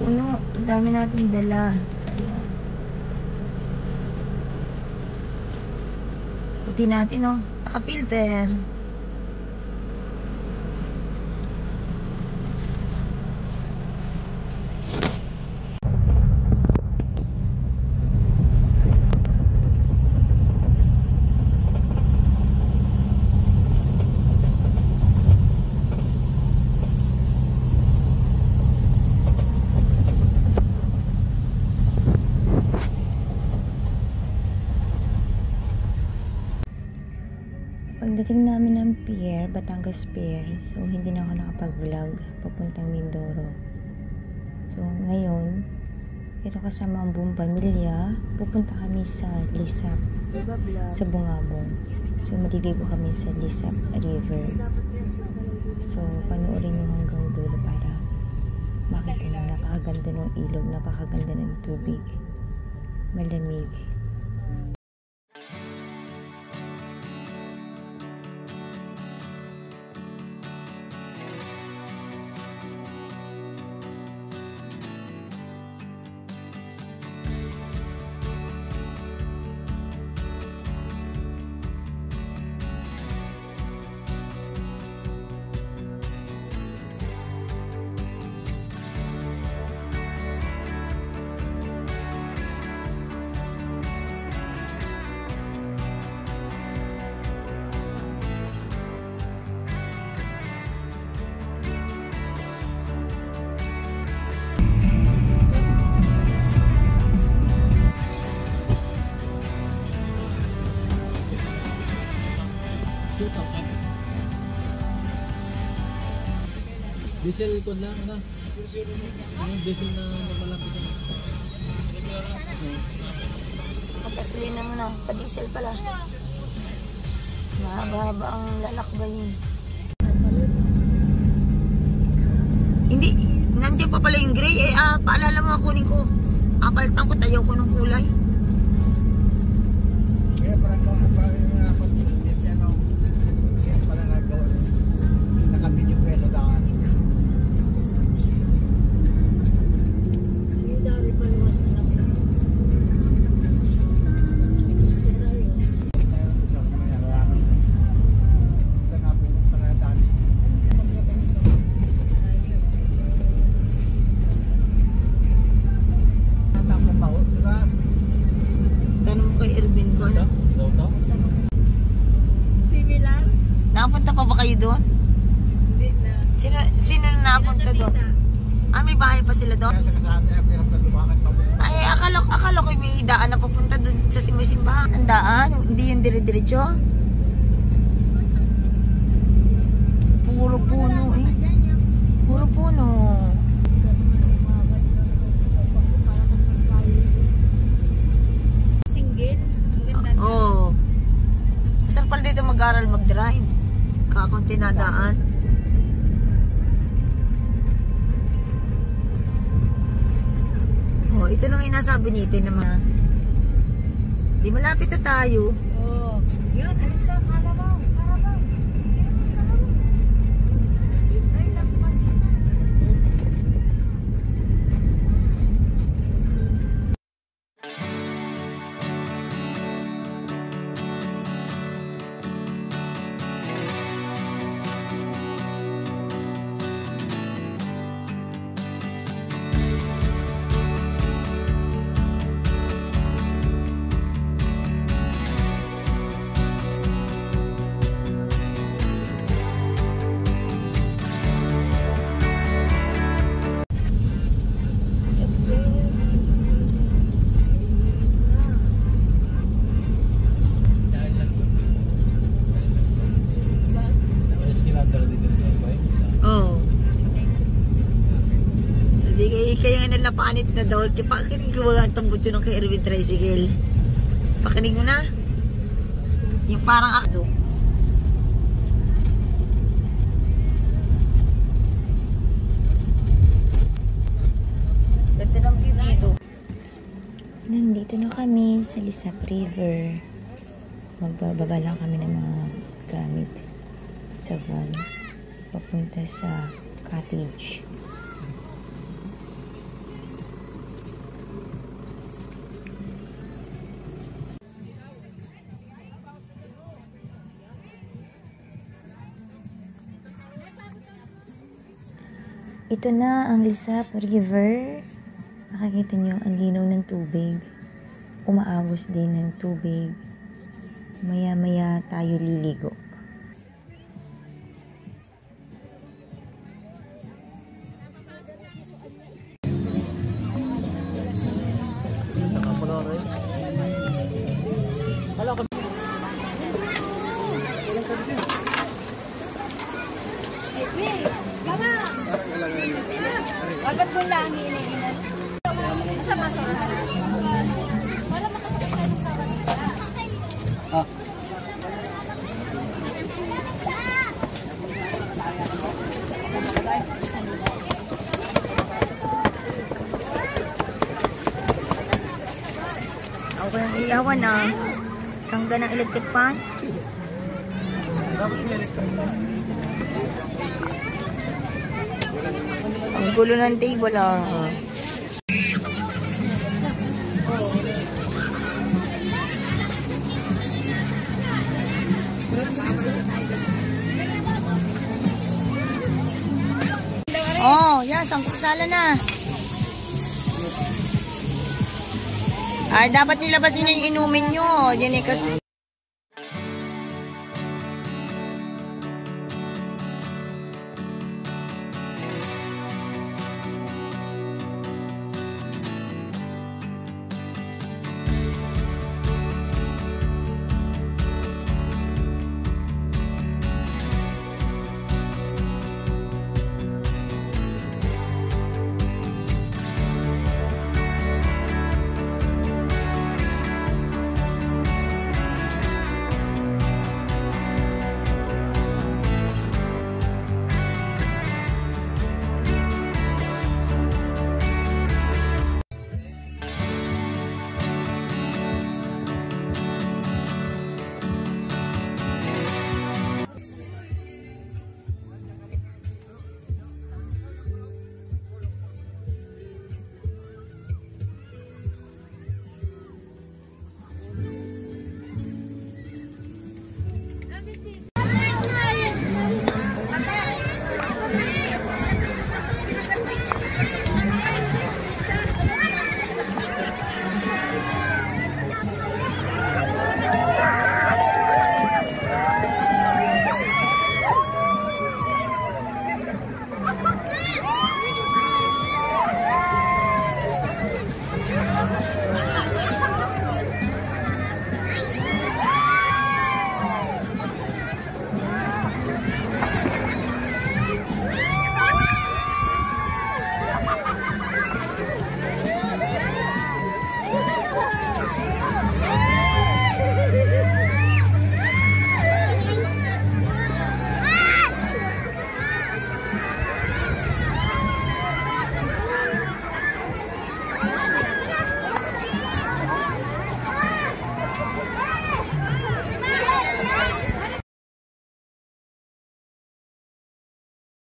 puno. Ang dami natin dala. Puti natin, oh. Naka-filter. Pagdating namin ng pier, Batangas Pier, so hindi na ako nakapag-vlog papuntang Mindoro. So ngayon, ito kasama ang buong pamilya, pupunta kami sa Lisap, sa Bungabong. So maliligo kami sa Lisap River. So panoorin nyo hanggang dulo para makita nyo napakaganda ng ilog, napakaganda ng tubig, malamig. Diesel ko lang, ano? Yung diesel na malapit na. Kapasuin na muna, pa-diesel pala. Mahaba-haba ang lalakbayin. Hindi, nandiyan pa pala yung gray. Paalala mo, kunin ko. Apalitan ko, tayaw ko ng kulay. Kaya parang kaya pala nagawa. Nakapin yung pelo daan. Napunta pa ba kayo doon? Hindi na. Sino na napunta doon? May bahay pa sila doon? Ay, akala ko may daan na papunta doon sa simbahan. Ang daan? Hindi yung dire-diretso? Puro puno eh. Puro puno. Single? Oo. Saan pala dito mag-aral mag-drive? Kakunti na daan. Oh, ito nang inasabi nito naman. Di malapit na tayo. Oo. Yun, Alexa, Carabao. Carabao. Ay, lampas na. Kaya nga nalapanit na daw. Pakinig ko ba ang tambot yun ng kay Erwin Tricycle? Pakinig mo na. Yung parang akdo. Ganda ng view dito. Nandito na kami sa Lisap River. Magbababa lang kami ng mga gamit sa van. Papunta sa cottage. Ito na ang Lisap River. Nakikita niyo ang linaw ng tubig. Umaagos din ng tubig. Maya-maya tayo liligo. Agad mo lang iniinan. Sa masarap. Wala Ah. Ako yung ilawan na. Sangga ng electric fan. Ang gulo ng table ah. Oh, yan, sangkutala na. Ay, dapat nilabas nyo na yung inumin nyo. Yan eh kasi.